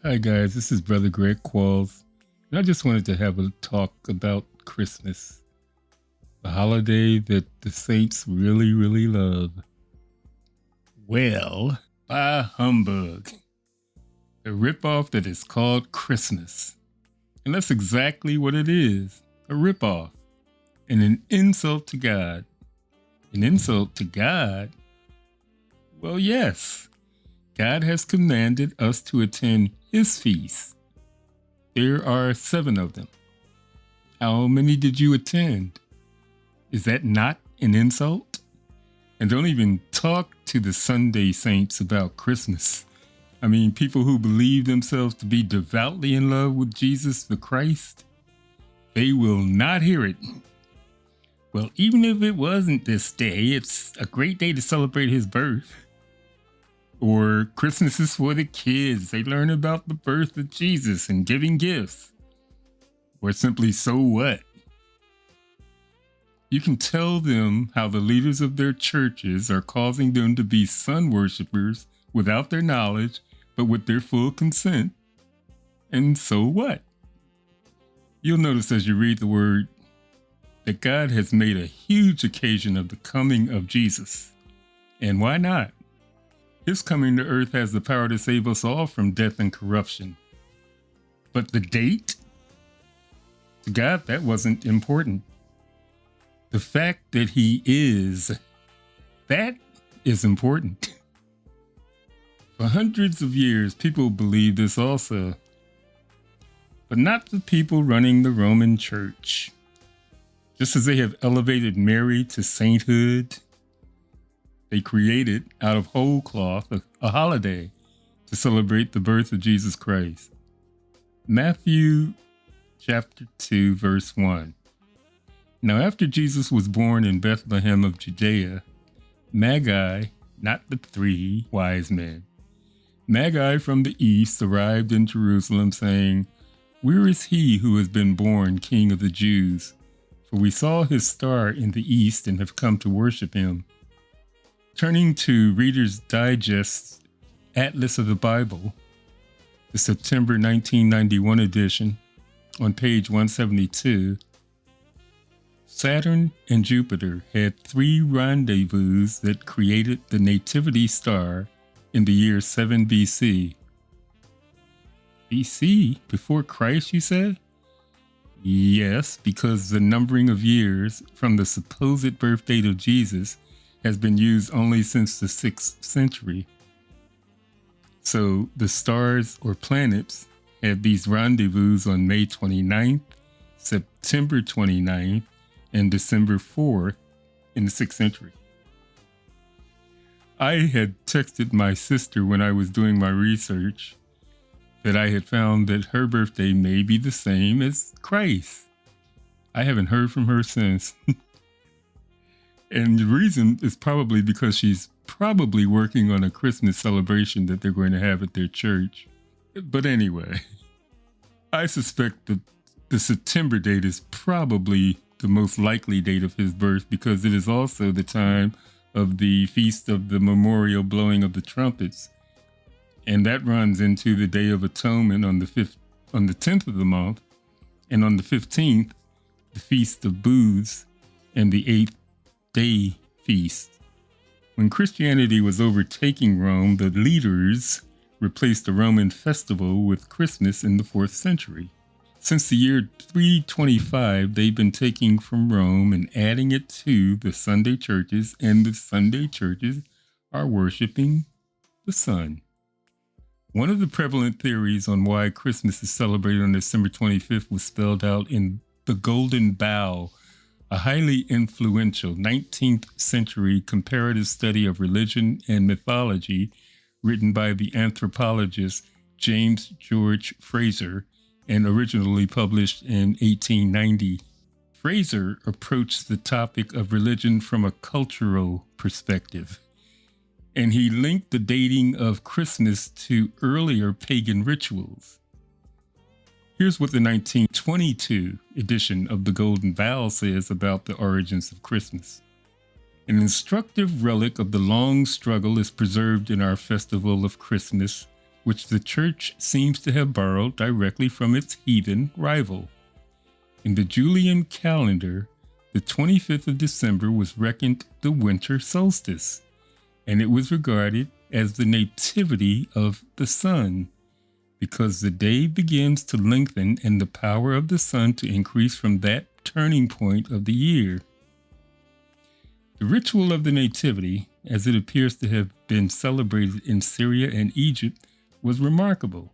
Hi guys, this is Brother Greg Qualls, and I just wanted to have a talk about Christmas, the holiday that the saints really, really love. Well, by humbug, a ripoff that is called Christmas. And that's exactly what it is, a ripoff, and an insult to God. An insult to God? Well, yes. God has commanded us to attend His feasts. There are 7 of them. How many did you attend? Is that not an insult? And don't even talk to the Sunday saints about Christmas. I mean, people who believe themselves to be devoutly in love with Jesus the Christ, they will not hear it. Well, even if it wasn't this day, it's a great day to celebrate His birth. Or Christmas is for the kids. They learn about the birth of Jesus and giving gifts. Or simply, so what? You can tell them how the leaders of their churches are causing them to be sun worshipers without their knowledge, but with their full consent. And so what? You'll notice as you read the word that God has made a huge occasion of the coming of Jesus. And why not? His coming to earth has the power to save us all from death and corruption. But the date? To God, that wasn't important. The fact that He is, that is important. For hundreds of years, people believed this also. But not the people running the Roman Church. Just as they have elevated Mary to sainthood, they created, out of whole cloth, a holiday to celebrate the birth of Jesus Christ. Matthew chapter 2, verse 1. Now after Jesus was born in Bethlehem of Judea, Magi, not the 3 wise men, Magi from the east arrived in Jerusalem saying, "Where is he who has been born King of the Jews? For we saw his star in the east and have come to worship him." Turning to Reader's Digest Atlas of the Bible, the September 1991 edition, on page 172, Saturn and Jupiter had 3 rendezvous that created the nativity star in the year 7 BC. BC? Before Christ, you say? Yes, because the numbering of years from the supposed birth date of Jesus has been used only since the 6th century. So the stars or planets had these rendezvous on May 29th, September 29th, and December 4th in the 6th century. I had texted my sister when I was doing my research that I had found that her birthday may be the same as Christ. I haven't heard from her since. And the reason is probably because she's probably working on a Christmas celebration that they're going to have at their church. But anyway, I suspect that the September date is probably the most likely date of his birth because it is also the time of the Feast of the Memorial Blowing of the Trumpets. And that runs into the Day of Atonement on the 10th of the month. And on the 15th, the Feast of Booths and the 8th Day feast. When Christianity was overtaking Rome, the leaders replaced the Roman festival with Christmas in the 4th century. Since the year 325, they've been taking from Rome and adding it to the Sunday churches, and the Sunday churches are worshiping the sun. One of the prevalent theories on why Christmas is celebrated on December 25th was spelled out in The Golden Bough, a highly influential 19th century comparative study of religion and mythology written by the anthropologist James George Frazer and originally published in 1890. Frazer approached the topic of religion from a cultural perspective, and he linked the dating of Christmas to earlier pagan rituals. Here's what the 1922 edition of the Golden Bough says about the origins of Christmas. An instructive relic of the long struggle is preserved in our festival of Christmas, which the church seems to have borrowed directly from its heathen rival. In the Julian calendar, the 25th of December was reckoned the winter solstice, and it was regarded as the nativity of the sun, because the day begins to lengthen and the power of the sun to increase from that turning point of the year. The ritual of the nativity, as it appears to have been celebrated in Syria and Egypt, was remarkable.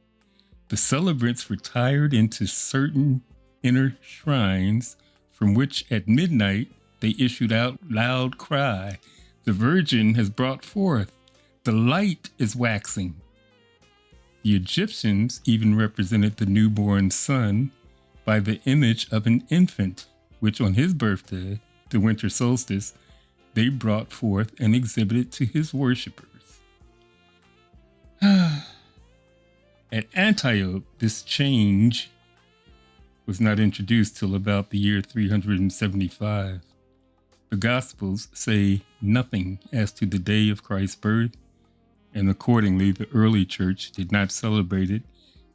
The celebrants retired into certain inner shrines from which at midnight they issued out loud cry, "The Virgin has brought forth, the light is waxing." The Egyptians even represented the newborn sun by the image of an infant, which on his birthday, the winter solstice, they brought forth and exhibited to his worshippers. At Antioch, this change was not introduced till about the year 375. The Gospels say nothing as to the day of Christ's birth, and accordingly, the early church did not celebrate it,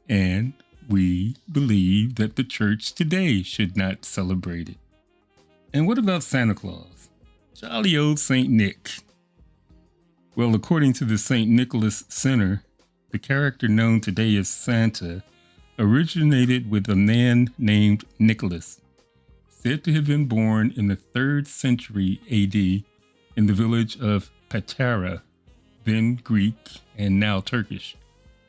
and we believe that the church today should not celebrate it. And what about Santa Claus? Jolly old St. Nick. Well, according to the St. Nicholas Center, the character known today as Santa originated with a man named Nicholas, said to have been born in the 3rd century AD in the village of Patara, then Greek and now Turkish.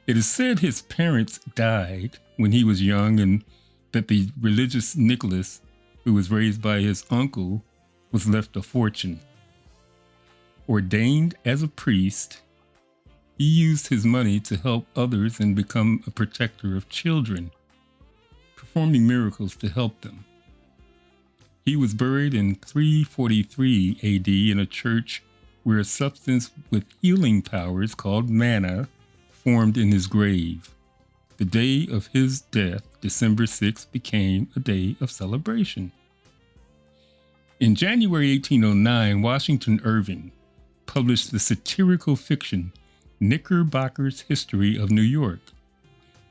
It is said his parents died when he was young, and that the religious Nicholas, who was raised by his uncle, was left a fortune. Ordained as a priest, he used his money to help others and become a protector of children, performing miracles to help them. He was buried in 343 AD in a church where a substance with healing powers called manna formed in his grave. The day of his death, December 6th, became a day of celebration. In January 1809, Washington Irving published the satirical fiction Knickerbocker's History of New York,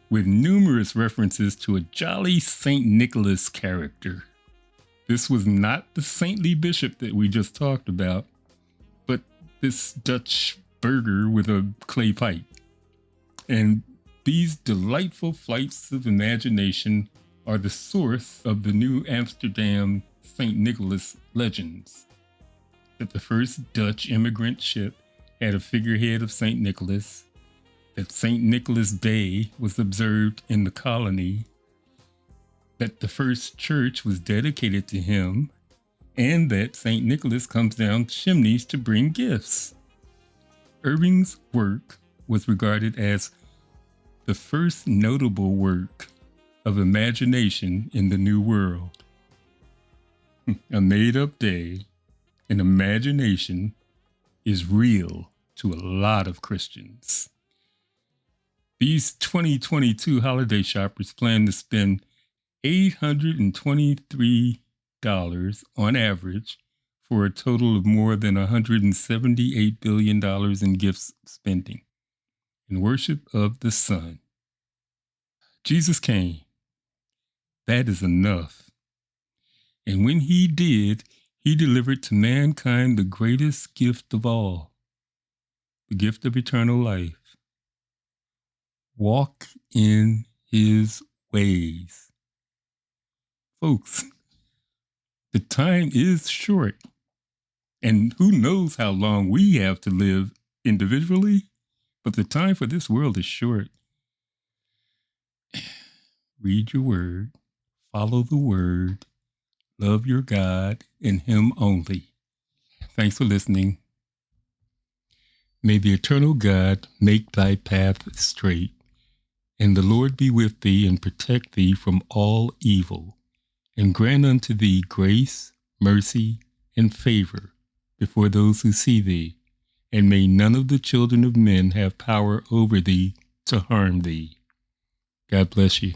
with numerous references to a jolly St. Nicholas character. This was not the saintly bishop that we just talked about, but this Dutch burgher with a clay pipe. And these delightful flights of imagination are the source of the New Amsterdam St. Nicholas legends. That the first Dutch immigrant ship had a figurehead of St. Nicholas, that St. Nicholas Day was observed in the colony, that the first church was dedicated to him, and that St. Nicholas comes down chimneys to bring gifts. Irving's work was regarded as the first notable work of imagination in the New World. A made-up day, and imagination is real to a lot of Christians. These 2022 holiday shoppers plan to spend $823 on average for a total of more than $178 billion in gifts spending in worship of the Son. Jesus came. That is enough. And when he did, he delivered to mankind the greatest gift of all, the gift of eternal life. Walk in his ways. Folks, the time is short, and who knows how long we have to live individually, but the time for this world is short. Read your word, follow the word, love your God and him only. Thanks for listening. May the eternal God make thy path straight, and the Lord be with thee and protect thee from all evil, and grant unto thee grace, mercy, and favor before those who see thee, and may none of the children of men have power over thee to harm thee. God bless you.